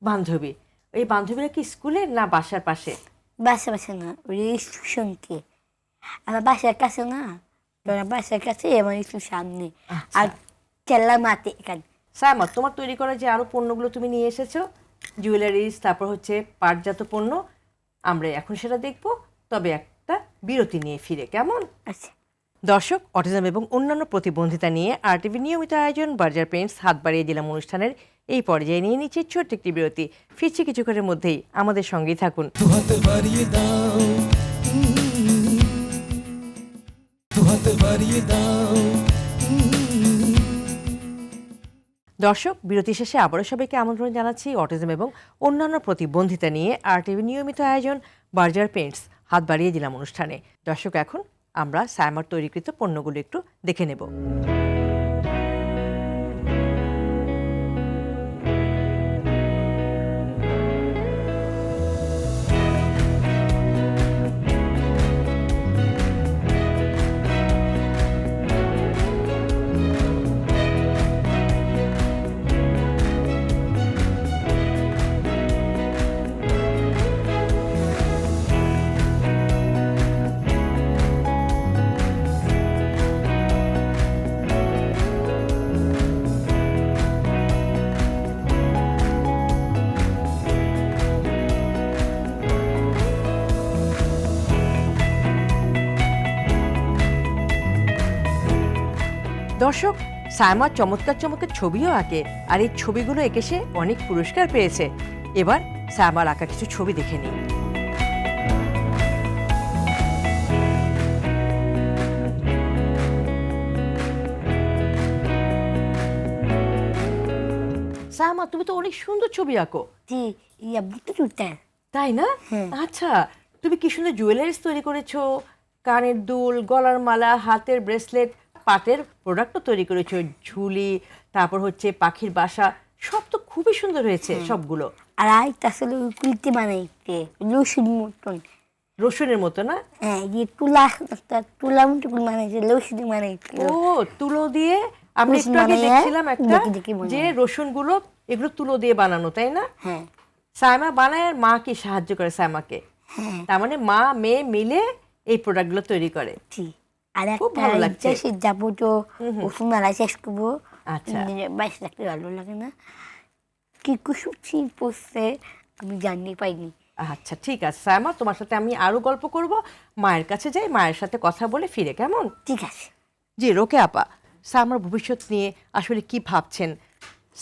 বান্ধবী। এই বান্ধবীরা কি স্কুলের না বাসার পাশে? বাসা বাসা না, ওই স্টেশনকে। আমার বাসার কাছে না, তোর বাসার কাছে, আমার একটু সামনে। আর চেল্লা মাতে এখানে। সায়মা, তোমার তৈরি করা যে আরো পণ্যগুলো তুমি নিয়ে এসেছো, জুয়েলারিস, তারপর হচ্ছে পাটজাত পণ্য, আমরা এখন সেটা দেখবো, তবে একটা বিরতি নিয়ে ফিরে, কেমন? আচ্ছা, দর্শক, অটিজম এবং অন্যান্য প্রতিবন্ধিতা নিয়ে আরটিভি নিয়মিত আয়োজন বার্জার পেন্টস হাত বাড়িয়ে দিলাম অনুষ্ঠানের এই পর্যায়ে নিয়ে নিচ্ছে ছোট্ট একটি বিরতি। ফিরছি কিছুক্ষণের মধ্যেই, আমাদের সঙ্গেই থাকুন। দু হাত বাড়িয়ে দাও, দু হাত বাড়িয়ে দাও। দর্শক, বিরতি শেষে আবারও সবাইকে আমন্ত্রণ জানাচ্ছি অটিজম এবং অন্যান্য প্রতিবন্ধিতা নিয়ে আরটিভি নিয়মিত আয়োজন বার্জার পেন্টস হাত বাড়িয়ে দিলাম অনুষ্ঠানে। দর্শক, এখন আমরা সায়মার তৈরিকৃত পণ্যগুলো একটু দেখে নেব। দর্শক, সায়মা চমৎকার চমৎকার ছবিও আঁকে, আর এই ছবিগুলো এঁকে সে অনেক পুরস্কার পেয়েছে। এবার সায়মার আঁকা কিছু ছবি দেখে নিই। সায়মা, তুমি তো অনেক সুন্দর ছবি আঁকো। জি, ইয়া বুঝতে চুটতে। তাই না? আচ্ছা, তুমি কি সুন্দর জুয়েলারিস তৈরি করেছো, কানের দুল, গলার মালা, হাতের ব্রেসলেট, পাটের প্রোডাক্টও তৈরি করেছো, ঝুলি, তারপর হচ্ছে পাখির বাসা, সব তো খুবই সুন্দর হয়েছে সবগুলো। আর আরেকটা আসলে ওই কুলিতে বানাইতে লসুন মতন। রসুনের মতো না? হ্যাঁ, যে তুলা মতো বানাইছে, লসুন বানাইতে। ও, তুলো দিয়ে আমি রসুন একটু আগে বানাইয়া দেখছিলাম একটা, দেখি দেখি বানায়। যে রসুনগুলো এগুলো তুলো দিয়ে বানানো, তাই না? হ্যাঁ সায়মা বানায় আর মা কি সাহায্য করে সায়মাকে? হ্যাঁ তার মানে মা মেয়ে মিলে এই প্রোডাক্টগুলো তৈরি করে। ঠিক। আর খুব একটা ভালো লাগছে। দেশে যাবো তো ওষুধ মেলায় শেষ করবো। আচ্ছা। বাইশ রাখতে ভালো লাগে না, কি কুসুম ছিন পড়ছে আমি জানি পাইনি। আচ্ছা, ঠিক আছে সায়মা, তোমার সাথে আমি আরো গল্প করব। মায়ের কাছে যাই, মায়ের সাথে কথা বলে ফিরে, কেমন? ঠিক আছে। জি রোকে আপা, সায়মার ভবিষ্যৎ নিয়ে আসলে কি ভাবছেন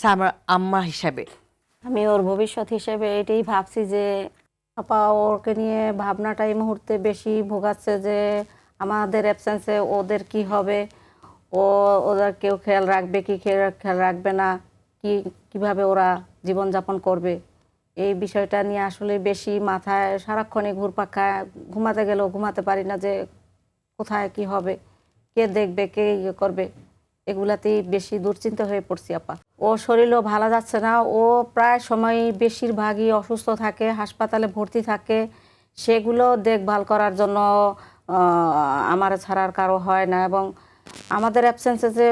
সায়মার আম্মা হিসাবে? আমি ওর ভবিষ্যৎ হিসেবে এটাই ভাবছি যে আপা ওকে নিয়ে ভাবনাটা এই মুহূর্তে বেশি ভোগাচ্ছে, যে আমাদের অ্যাবসেন্সে ওদের কি হবে, ওদের কেউ খেয়াল রাখবে কি খেয়াল রাখবে না, কিভাবে ওরা জীবনযাপন করবে, এই বিষয়টা নিয়ে আসলে বেশি মাথায় সারাক্ষণই ঘুরপাক খায়। ঘুমাতে গেলেও ঘুমাতে পারি না, যে কোথায় কি হবে, কে দেখবে, কে ইয়ে করবে, এগুলাতেই বেশি দুশ্চিন্তা হয়ে পড়ছি আপা। ও শরীরও ভালো যাচ্ছে না, ও প্রায় সময় বেশিরভাগই অসুস্থ থাকে, হাসপাতালে ভর্তি থাকে। সেগুলো দেখভাল করার জন্য আমার ছাড়ার কারো হয় না, এবং আমাদের অ্যাবসেন্সে যে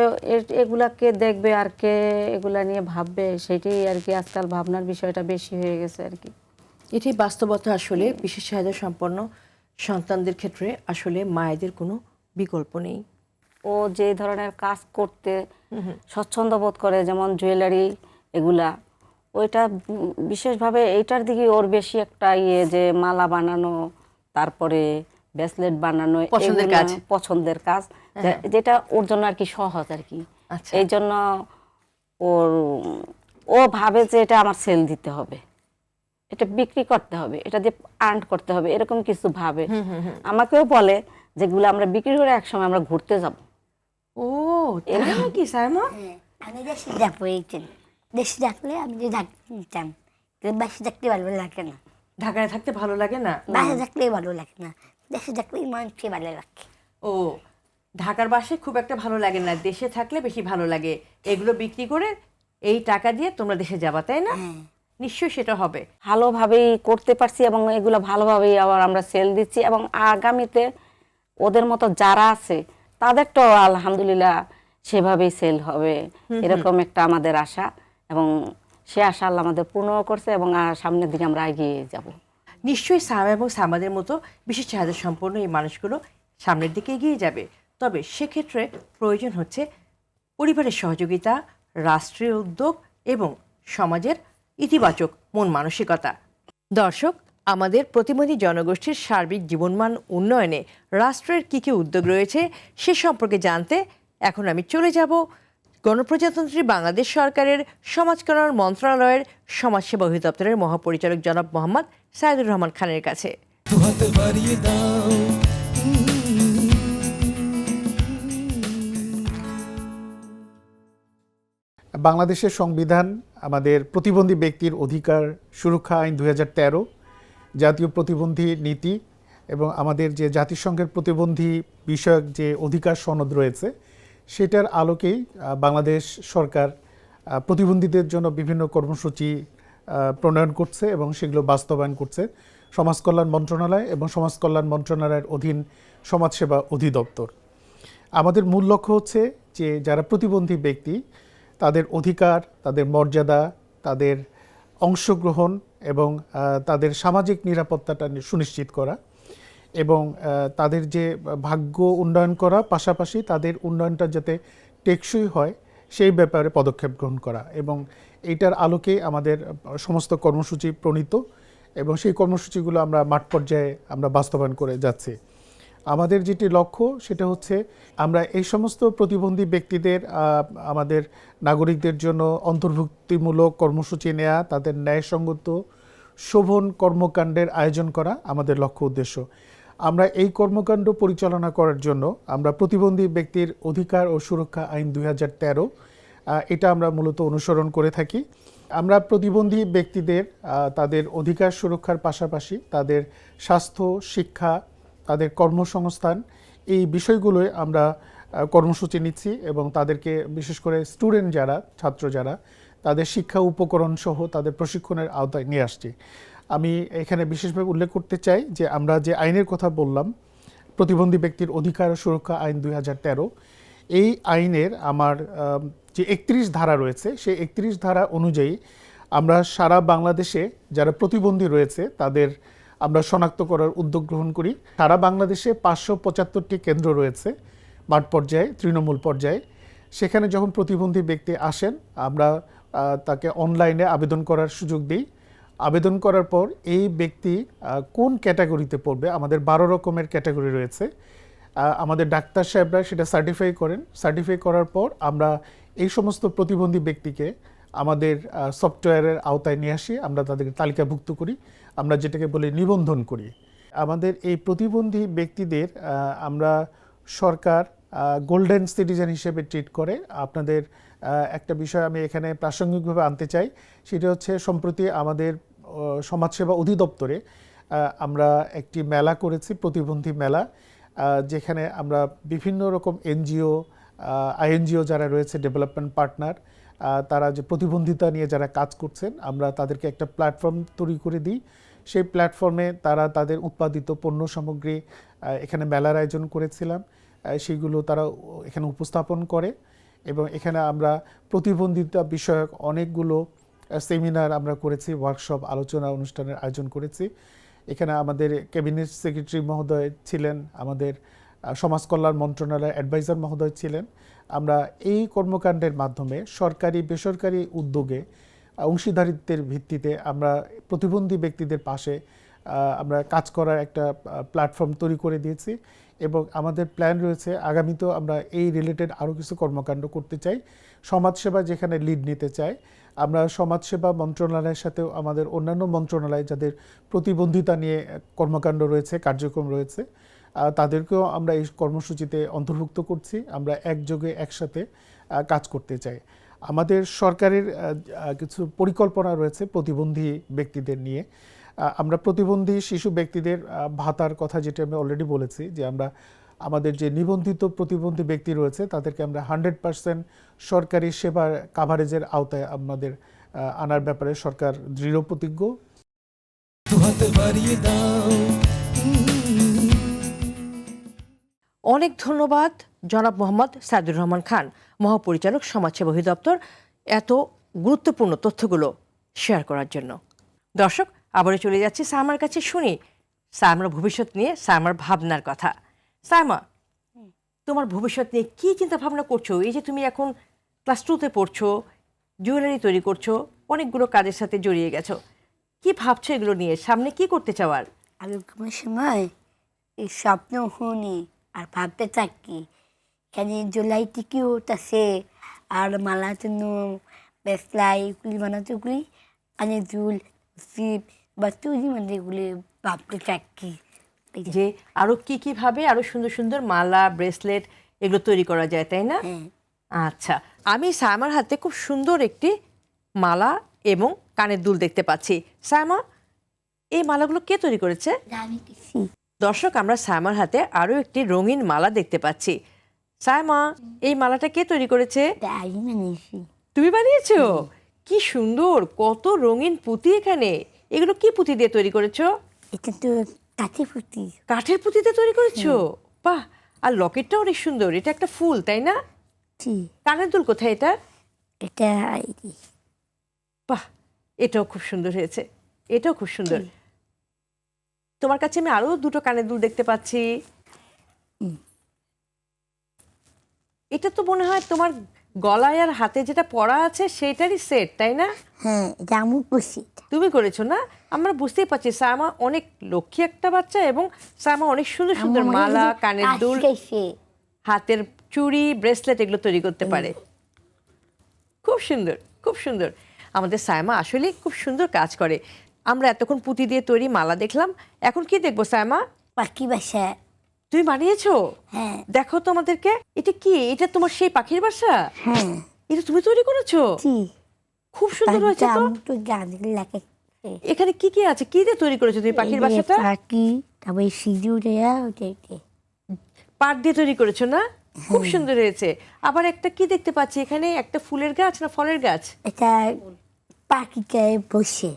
এগুলা কে দেখবে আর কে এগুলা নিয়ে ভাববে, সেটাই আর কি আজকাল ভাবনার বিষয়টা বেশি হয়ে গেছে আর কি। এটাই বাস্তবতা। আসলে বিশেষ চাহিদা সম্পন্ন সন্তানদের ক্ষেত্রে আসলে মায়েদের কোনো বিকল্প নেই। ও যে ধরনের কাজ করতে স্বচ্ছন্দ বোধ করে, যেমন জুয়েলারি এগুলা, ওইটা বিশেষভাবে এইটার দিকে ওর বেশি একটা যে মালা বানানো, তারপরে ব্রেসলেট বানানো, পছন্দের কাজ। পছন্দের কাজ, যেটা ওর জন্য আর কি সহজ আর কি। আচ্ছা। এই জন্য ও ভাবে যে এটা আমার সেল দিতে হবে, এটা বিক্রি করতে হবে, এটা দিয়ে আর্ন করতে হবে, এরকম কিছু ভাবে। আমাকেও বলে যেগুলো আমরা বিক্রি করে একসময় আমরা ঘুরতে যাব। ও, তাই নাকি সায়মা? আমি দেশে যাবো, এইছেন দেশে থাকলে আমি যে নিতাম, কিন্তু বাসে থাকতে ভালো লাগে না। ঢাকায় থাকতে ভালো লাগে না? বাসে থাকলেই ভালো লাগে না, দেশে থাকলেই মানুষকে ভালো লাগে। ও, ঢাকার বাসায় খুব একটা ভালো লাগে না, দেশে থাকলে বেশি ভালো লাগে। এগুলো বিক্রি করে এই টাকা দিয়ে তোমরা দেশে যাবা, তাই না? নিশ্চয়ই সেটা হবে। ভালোভাবেই করতে পারছি, এবং এগুলো ভালোভাবেই আবার আমরা সেল দিচ্ছি, এবং আগামীতে ওদের মতো যারা আছে তাদের তো আলহামদুলিল্লাহ সেভাবেই সেল হবে, এরকম একটা আমাদের আশা, এবং সে আশা আল্লাহ আমাদের পূর্ণ করছে, এবং সামনের দিকে আমরা এগিয়ে যাব। নিশ্চয়ই সায়মা এবং সামাদের মতো বিশেষ চাহিদা সম্পন্ন এই মানুষগুলো সামনের দিকে এগিয়ে যাবে। তবে সেক্ষেত্রে প্রয়োজন হচ্ছে পরিবারের সহযোগিতা, রাষ্ট্রীয় উদ্যোগ এবং সমাজের ইতিবাচক মন মানসিকতা। দর্শক, আমাদের প্রতিবন্ধী জনগোষ্ঠীর সার্বিক জীবনমান উন্নয়নে রাষ্ট্রের কী কী উদ্যোগ রয়েছে সে সম্পর্কে জানতে এখন আমি চলে যাব গণপ্রজাতন্ত্রী বাংলাদেশ সরকারের সমাজ কল্যাণ মন্ত্রণালয়ের সমাজসেবা অধিদপ্তরের মহাপরিচালক জনাব মোহাম্মদ সাইদুর রহমান খানের কাছে। দুহাত বাড়িয়ে দাও। বাংলাদেশের সংবিধান আমাদের প্রতিবন্ধী ব্যক্তির অধিকার সুরক্ষা আইন 2013, জাতীয় প্রতিবন্ধী নীতি এবং আমাদের যে জাতিসংঘের প্রতিবন্ধী বিষয়ক যে অধিকার সনদ রয়েছে, সেটার আলোকেই বাংলাদেশ সরকার প্রতিবন্ধীদের জন্য বিভিন্ন কর্মসূচি প্রণয়ন করছে এবং সেগুলো বাস্তবায়ন করছে সমাজ কল্যাণ মন্ত্রণালয় এবং সমাজ কল্যাণ মন্ত্রণালয়ের অধীন সমাজসেবা অধিদপ্তর। আমাদের মূল লক্ষ্য হচ্ছে যে যারা প্রতিবন্ধী ব্যক্তি, তাদের অধিকার, তাদের মর্যাদা, তাদের অংশগ্রহণ এবং তাদের সামাজিক নিরাপত্তাটা সুনিশ্চিত করা, এবং তাদের যে ভাগ্য উন্নয়ন করা, পাশাপাশি তাদের উন্নয়নটা যাতে টেকসই হয় সেই ব্যাপারে পদক্ষেপ গ্রহণ করা, এবং এইটার আলোকে আমাদের সমস্ত কর্মসূচি প্রণীত এবং সেই কর্মসূচিগুলো আমরা মাঠ পর্যায়ে আমরা বাস্তবায়ন করে যাচ্ছি। আমাদের যেটি লক্ষ্য সেটা হচ্ছে আমরা এই সমস্ত প্রতিবন্ধী ব্যক্তিদের আমাদের নাগরিকদের জন্য অন্তর্ভুক্তিমূলক কর্মসূচি নেওয়া, তাদের ন্যায়সঙ্গত শোভন কর্মকাণ্ডের আয়োজন করা আমাদের লক্ষ্য উদ্দেশ্য। আমরা এই কর্মকাণ্ড পরিচালনা করার জন্য আমরা প্রতিবন্ধী ব্যক্তির অধিকার ও সুরক্ষা আইন 2013 এটা আমরা মূলত অনুসরণ করে থাকি। আমরা প্রতিবন্ধী ব্যক্তিদের তাদের অধিকার সুরক্ষার পাশাপাশি তাদের স্বাস্থ্য, শিক্ষা, তাদের কর্মসংস্থান এই বিষয়গুলোয় আমরা কর্মসূচি নিচ্ছি এবং তাদেরকে বিশেষ করে স্টুডেন্ট যারা, ছাত্র যারা, তাদের শিক্ষা উপকরণ সহ তাদের প্রশিক্ষণের আওতায় নিয়ে আসছি। আমি এখানে বিশেষভাবে উল্লেখ করতে চাই যে আমরা যে আইনের কথা বললাম, প্রতিবন্ধী ব্যক্তির অধিকার ও সুরক্ষা আইন 2013, এই আইনের আমার যে 31 ধারা রয়েছে সেই 31 ধারা অনুযায়ী আমরা সারা বাংলাদেশে যারা প্রতিবন্ধী রয়েছে তাদের আমরা শনাক্ত করার উদ্যোগ গ্রহণ করি। সারা বাংলাদেশে 575টি কেন্দ্র রয়েছে মাঠ পর্যায়ে, তৃণমূল পর্যায়ে। সেখানে যখন প্রতিবন্ধী ব্যক্তি আসেন আমরা তাকে অনলাইনে আবেদন করার সুযোগ দিই। আবেদন করার পর এই ব্যক্তি কোন ক্যাটাগরিতে পড়বে, আমাদের 12 রকমের ক্যাটাগরি রয়েছে, আমাদের ডাক্তার সাহেবরা সেটা সার্টিফাই করেন। সার্টিফাই করার পর আমরা এই সমস্ত প্রতিবন্ধী ব্যক্তিকে আমাদের সফটওয়্যারের আওতায় নিয়ে আসি, আমরা তাদেরকে তালিকাভুক্ত করি, আমরা যেটাকে বলি নিবন্ধন করি। আমাদের এই প্রতিবন্ধী ব্যক্তিদের আমরা সরকার গোল্ডেন সিটিজেন হিসেবে ট্রিট করে। আপনাদের একটা বিষয় আমি এখানে প্রাসঙ্গিকভাবে আনতে চাই, সেটা হচ্ছে সম্প্রতি আমাদের সমাজসেবা অধিদপ্তরে আমরা একটি মেলা করেছি, প্রতিবন্ধী মেলা, যেখানে আমরা বিভিন্ন রকম এনজিও, আইএনজিও যারা রয়েছে, ডেভেলপমেন্ট পার্টনার, তারা যে প্রতিবন্ধিতা নিয়ে যারা কাজ করছেন, আমরা তাদেরকে একটা প্ল্যাটফর্ম তৈরি করে দিই। সেই প্ল্যাটফর্মে তারা তাদের উৎপাদিত পণ্য সামগ্রী এখানে মেলার আয়োজন করেছিলাম, সেইগুলো তারা এখানে উপস্থাপন করে এবং এখানে আমরা প্রতিবন্ধিতা বিষয়ক অনেকগুলো সেমিনার আমরা করেছি, ওয়ার্কশপ, আলোচনা অনুষ্ঠানের আয়োজন করেছি। এখানে আমাদের ক্যাবিনেট সেক্রেটারি মহোদয় ছিলেন, আমাদের সমাজ কল্যাণ মন্ত্রণালয়ের অ্যাডভাইজার মহোদয় ছিলেন। আমরা এই কর্মকাণ্ডের মাধ্যমে সরকারি বেসরকারি উদ্যোগে অংশীদারিত্বের ভিত্তিতে আমরা প্রতিবন্ধী ব্যক্তিদের পাশে আমরা কাজ করার একটা প্ল্যাটফর্ম তৈরি করে দিয়েছি এবং আমাদের প্ল্যান রয়েছে আগামীতেও আমরা এই রিলেটেড আরও কিছু কর্মকাণ্ড করতে চাই। সমাজসেবা যেখানে লিড নিতে চাই, আমরা সমাজসেবা মন্ত্রণালয়ের সাথেও আমাদের অন্যান্য মন্ত্রণালয় যাদের প্রতিবন্ধিতা নিয়ে কর্মকাণ্ড রয়েছে, কার্যক্রম রয়েছে, তাদেরকেও আমরা এই কর্মসূচিতে অন্তর্ভুক্ত করছি। আমরা একযোগে একসাথে কাজ করতে চাই। আমাদের সরকারের কিছু পরিকল্পনা রয়েছে প্রতিবন্ধী ব্যক্তিদের নিয়ে। আমরা প্রতিবন্ধী শিশু ব্যক্তিদের ভাতার কথা যেটা আমি অলরেডি বলেছি, যে আমরা আমাদের যে নিবন্ধিত প্রতিবন্ধী ব্যক্তি রয়েছে তাদেরকে আমরা 100% সরকারি সেবার কাভারেজের আওতায় আমাদের আনার ব্যাপারে সরকার দৃঢ় প্রতিজ্ঞ। দুহাত বাড়িয়ে দাও। অনেক ধন্যবাদ জনাব মোহাম্মদ সাইদুর রহমান খান, মহাপরিচালক, সমাজসেবা অধিদপ্তর, এত গুরুত্বপূর্ণ তথ্যগুলো শেয়ার করার জন্য। দর্শক, আবারও চলে যাচ্ছি সায়মার কাছে, শুনি সায়মার ভবিষ্যৎ নিয়ে, সায়মার ভাবনার কথা। সায়মা, তোমার ভবিষ্যৎ নিয়ে কি চিন্তা ভাবনা করছো? এই যে তুমি এখন ক্লাস 2তে পড়ছো, জুয়েলারি তৈরি করছো, অনেকগুলো কাজের সাথে জড়িয়ে গেছো, কি ভাবছো এগুলো নিয়ে? সামনে কি করতে চাওয়ার? আমি কোনো সময় এই স্বপ্ন শুনি আর ভাবতে থাকি, এখানে জুলাই টিকিও আছে আর মালা জন্য বেসলাই এগুলি বানাতে গুলি কানে দুল জিপ বা তুলি মানে এগুলি ভাবতে থাকি যে আরো কি কি ভাবে আরো সুন্দর সুন্দর মালা, ব্রেসলেট এগুলো তৈরি করা যায়, তাই না? আচ্ছা, আমি সায়মার হাতে খুব সুন্দর একটি মালা এবং কানের দুল দেখতে পাচ্ছি। সায়মা, এই মালাগুলো কে তৈরি করেছে? দর্শক, আমরা সায়মার হাতে আরো একটি রঙিন মালা দেখতে পাচ্ছি। সায়মা, এই মালাটা কে তৈরি করেছে? তুমি বানিয়েছো? কি সুন্দর, কত রঙিন পুঁতি এখানে। এগুলো কি পুঁতি দিয়ে তৈরি করেছো? এটা তো কাঠের পুঁতি। কাঠের পুঁতিতে তৈরি করেছো? বাহ, আর লকেটটা অনেক সুন্দর, এটা একটা ফুল, তাই না? কানের দুল কোথায় এটা? এটা বাহ, এটাও খুব সুন্দর হয়েছে, এটাও খুব সুন্দর। তোমার কাছে আমি আরো দুটো কানের দুল দেখতে পাচ্ছি। এটা তো মনে হয় তোমার গলায় আর হাতে যেটা পরা আছে সেটারই সেট, তাই না? হ্যাঁ, এটা আমি করছি। তুমি করেছো না? আমরা বুঝতেই পারছি সায়মা অনেক লক্ষ্মী একটা বাচ্চা এবং সায়মা অনেক সুন্দর সুন্দর আমার মনে হয় মালা, যে কানের কাজ দুল, শিখাইছে। হাতের চুড়ি, ব্রেসলেট এগুলো তৈরি করতে পারে। খুব সুন্দর, খুব সুন্দর। আমাদের সায়মা আসলে খুব সুন্দর কাজ করে। আমরা এতক্ষণ পুঁতি দিয়ে তৈরি মালা দেখলাম, এখন কি দেখবো সায়মা? পাখি বাসা। তুমি বানিয়েছো? হ্যাঁ। দেখো তো আমাদেরকে। এটা কি? এটা তোমার সেই পাখির বাসা? হ্যাঁ। এটা তুমি তৈরি করেছো? জি। খুব সুন্দর হয়েছে তো। আমি তো গান লাগে। এখানে কি কি আছে? কি দিয়ে তৈরি করেছো তুমি পাখির বাসাটা? পাখি, তারপরে সিঁদুর দেয়া, ওটা। পাট দিয়ে তৈরি করেছো না? খুব সুন্দর হয়েছে। আবার একটা কি দেখতে পাচ্ছি এখানে, একটা ফুলের গাছ না ফলের গাছ? এটা পাখিটায় বসে।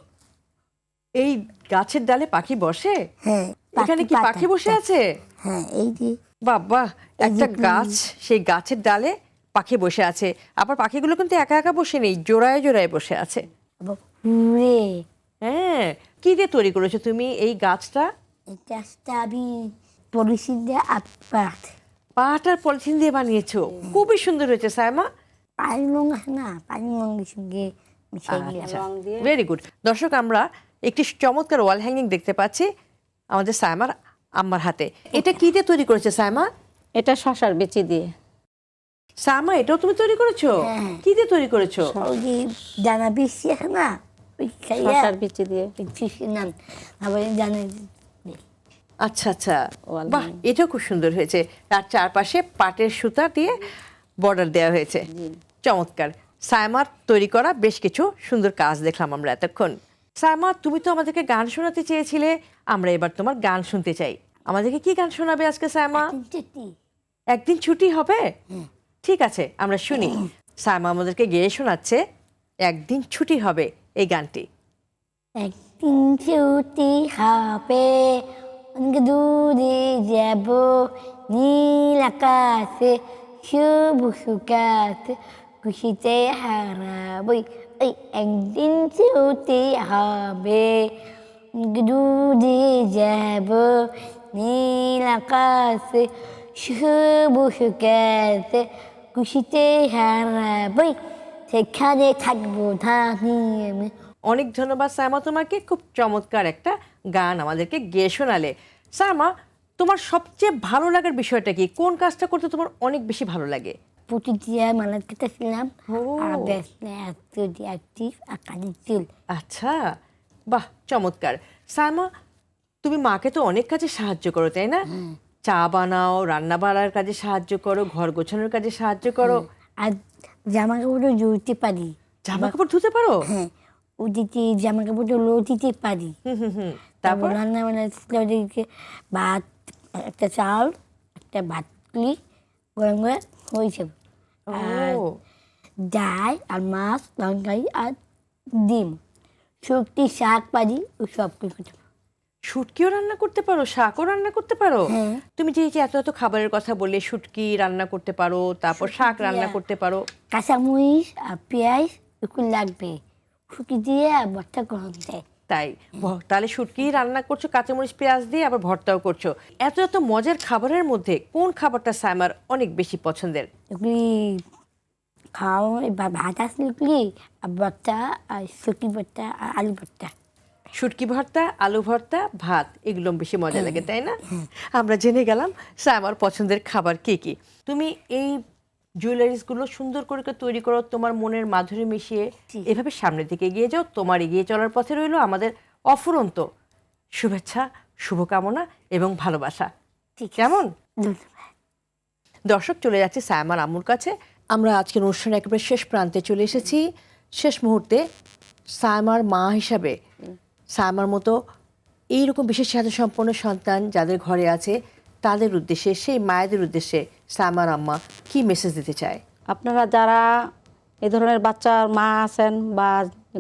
এই গাছের ডালে পাখি বসে? হ্যাঁ। এখানে কি পাখি বসে আছে? হ্যাঁ, এই যে। বাবা, একটা গাছ, সেই গাছের ডালে পাখি বসে আছে। আবার পাখিগুলো কিন্তু একা একা বসে নেই, জোড়ায় জোড়ায় বসে আছে। আবার ঘুরে। হ্যাঁ, কি দিয়ে তৈরি করেছো তুমি এই গাছটা? এই গাছটা আমি পলিথিন দিয়ে আটপাত। পাট আর পলিথিন দিয়ে বানিয়েছো, খুবই সুন্দর হয়েছে সায়মা। পানি রঙ আছে না, পানি রঙের সঙ্গে মিশিয়ে দিলাম। রং দিয়ে ভেরি গুড। দর্শক, আমরা একটি চমৎকার ওয়াল হ্যাঙ্গিং দেখতে পাচ্ছি আমাদের সায়মার আম্মার হাতে। এটা কি দিয়ে তৈরি করেছে সায়মা? এটা শশার বিচি দিয়ে। সায়মা, এটাও তুমি তৈরি করেছো? হ্যাঁ। কি দিয়ে তৈরি করেছো? ওই যে জানা বেশি আছে না, ওই খাইয়া শশার বিচি দিয়ে। নাম আবার জানা। আচ্ছা আচ্ছা, ওয়াল বাহ, এটাও খুব সুন্দর হয়েছে। তার চারপাশে পাটের সুতা দিয়ে বর্ডার দেওয়া হয়েছে। চমৎকার। সায়মার তৈরি করা বেশ কিছু সুন্দর কাজ দেখলাম আমরা এতক্ষণ। সায়মা, তুমি তো আমাদেরকে গান শোনাতে চেয়েছিলে, আমরা এবার তোমার গান শুনতে চাই। আমাদেরকে কি গান শোনাবে আজকে সায়মা? একদিন ছুটি হবে? ঠিক আছে, আমরা শুনি। সায়মা আমাদেরকে গেয়ে শোনাচ্ছে একদিন ছুটি হবে এই গানটি। একদিন ছুটি হবে, অনেক দূরে যাব, নীল আকাশে সবুজ গাছে খুশিতে হারাবই। ওই একদিন ছুটি হবে, অনেক দূরে যাব, নীল আকাশে সবুজ গাছে খুশিতে হারাবই, সেখানে থাকবো ধানিয়ে আমি। অনেক ধন্যবাদ সায়মা তোমাকে, খুব চমৎকার একটা গান আমাদেরকে গেয়ে শোনালে। সায়মা, তোমার সবচেয়ে ভালো লাগার বিষয়টা কি? কোন কাজটা করতে তোমার অনেক বেশি ভালো লাগে? পুঁতি দিয়ে মালা কেটেছিলাম। ও। আর বেসনে এত দিয়েছি আর কালি চুল। আচ্ছা, বাহ, চমৎকার। সায়মা, তুমি মাকে তো অনেক কাজে সাহায্য করো, তাই না? চা বানাও, রান্না বাড়ার কাজে সাহায্য করো, ঘর গোছানোর কাজে সাহায্য করো, আর জামা কাপড়ও জুড়তে পারি। জামা কাপড় ধুতে পারো। হ্যাঁ, ওদিকে জামা কাপড় লো দিতে পারি। হুম। তারপর রান্না বান্না ওদিকে ভাত, একটা চাল, একটা ভাতলি গরম করে হয়ে যাবে। আর ও, ডাল আর মাছ, তরকারি আর ডিম, শুক্তি শাক পারি, ওই সব কিছু। শুটকিও রান্না করতে পারো, শাকও রান্না করতে পারো? হ্যাঁ। তুমি যে এই যে এত এত খাবারের কথা বললে, শুটকি রান্না করতে পারো, তারপর শাক রান্না করতে পারো। কাঁচামরিচ আর পেঁয়াজ একটু লাগবে, শুকি দিয়ে আর ভর্তা গরম দেয়। তাই তাহলে শুটকি রান্না করছো কাঁচামরিচ পেঁয়াজ দিয়ে, আবার ভর্তাও করছো। এত এত মজার খাবারের মধ্যে কোন খাবারটা সায়মার অনেক বেশি পছন্দের? এগুলি খাওয়া বা ভাত আসলে এগুলি আর ভর্তা আর শুকি ভর্তা আর আলু ভর্তা। শুটকি ভর্তা, আলু ভর্তা, ভাত, এগুলো বেশি মজা লাগে, তাই না? আমরা জেনে গেলাম সায়মার পছন্দের খাবার কি কি। তুমি এই জুয়েলারিসগুলো সুন্দর করে তৈরি করো তোমার মনের মাধুরী মিশিয়ে, এভাবে সামনের দিকে এগিয়ে যাও। তোমার এগিয়ে চলার পথে রইল আমাদের অফুরন্ত শুভেচ্ছা, শুভকামনা এবং ভালোবাসা। ঠিক কেমন? ধন্যবাদ। দর্শক, চলে যাচ্ছি সায়মার আম্মুর কাছে। আমরা আজকের অনুষ্ঠানে একেবারে শেষ প্রান্তে চলে এসেছি। শেষ মুহূর্তে সায়মার মা হিসাবে, সায়মার মতো এইরকম বিশেষ সাহায্য সম্পন্ন সন্তান যাদের ঘরে আছে, তাদের উদ্দেশ্যে, সেই মায়েদের উদ্দেশ্যে সায়মার আম্মা কি মেসেজ দিতে চায়? আপনারা যারা এই ধরনের বাচ্চার মা আছেন বা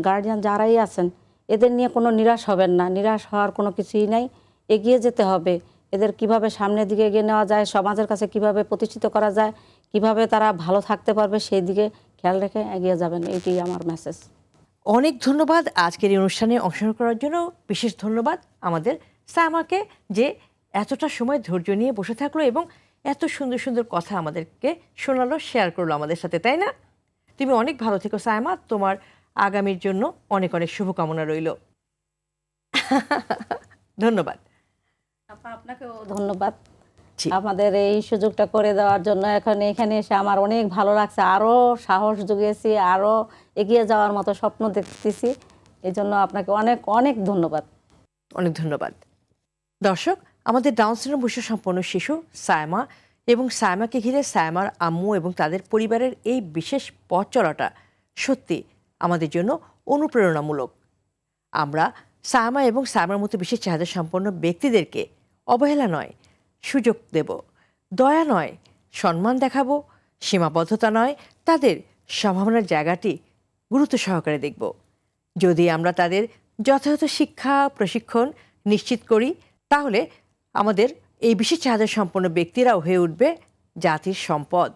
গার্জিয়ান যারাই আছেন, এদের নিয়ে কোনো নিরাশ হবেন না। নিরাশ হওয়ার কোনো কিছুই নাই, এগিয়ে যেতে হবে। এদের কিভাবে সামনের দিকে এগিয়ে নেওয়া যায়, সমাজের কাছে কিভাবে প্রতিষ্ঠিত করা যায়, কিভাবে তারা ভালো থাকতে পারবে, সেই দিকে খেয়াল রেখে এগিয়ে যাবেন, এটি আমার মেসেজ। অনেক ধন্যবাদ আজকের এই অনুষ্ঠানে অংশগ্রহণ করার জন্য। বিশেষ ধন্যবাদ আমাদের সায়মাকে, যে এতটা সময় ধৈর্য নিয়ে বসে থাকলো এবং এত সুন্দর সুন্দর কথা আমাদেরকে শোনালো, শেয়ার করলো আমাদের সাথে, তাই না? তুমি অনেক ভালো থেকো সায়মা, তোমার আগামীর জন্য অনেক অনেক শুভকামনা রইল। ধন্যবাদ। আপনাকেও ধন্যবাদ জি। আমাদের এই সুযোগটা করে দেওয়ার জন্য। এখানে এসে আমার অনেক ভালো লাগছে, আরও সাহস জুগিয়েছি, আরও এগিয়ে যাওয়ার মতো স্বপ্ন দেখতেছি। এই জন্য আপনাকে অনেক অনেক ধন্যবাদ। অনেক ধন্যবাদ। দর্শক, আমাদের ডাউন সিনড্রোম বৈশিষ্ট্য সম্পন্ন শিশু সায়মা এবং সায়মাকে ঘিরে সায়মার আম্মু এবং তাদের পরিবারের এই বিশেষ পথ চলাটা সত্যি আমাদের জন্য অনুপ্রেরণামূলক। আমরা সায়মা এবং সায়মার মতো বিশেষ চাহিদা সম্পন্ন ব্যক্তিদেরকে অবহেলা নয়, সুযোগ দেব, দয়া নয়, সম্মান দেখাবো, সীমাবদ্ধতা নয়, তাদের সম্ভাবনার জায়গাটি গুরুত্ব সহকারে দেখব। যদি আমরা তাদের যথাযথ শিক্ষা প্রশিক্ষণ নিশ্চিত করি, তাহলে আমাদের এই বিশেষ চাহিদা সম্পন্ন ব্যক্তিরাও হয়ে উঠবে জাতির সম্পদ।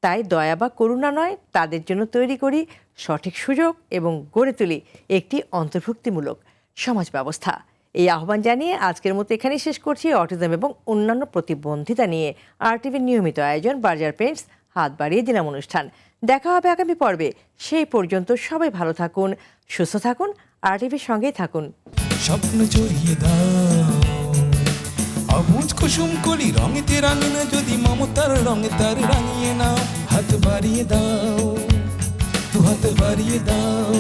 তাই দয়া বা করুণা নয়, তাদের জন্য তৈরি করি সঠিক সুযোগ এবং গড়ে তুলি একটি অন্তর্ভুক্তিমূলক সমাজ ব্যবস্থা। এই আহ্বান জানিয়ে আজকের মতো এখানেই শেষ করছি। অটিজম এবং অন্যান্য প্রতিবন্ধিতা নিয়ে আরটিভির নিয়মিত আয়োজন বার্জার পেন্টস হাত বাড়িয়ে দিলাম অনুষ্ঠান। দেখা হবে আগামী পর্বে। সেই পর্যন্ত সবাই ভালো থাকুন, সুস্থ থাকুন, আরটিভির সঙ্গেই থাকুন। স্বপ্ন জড়িয়ে দাও অবুজ কুসুম কলি রঙেতে রাঙিয়ে, যদি মমতার রঙে তার রাঙিয়ে নাও। হাত বাড়িয়ে দাও, দু হাত বাড়িয়ে দাও,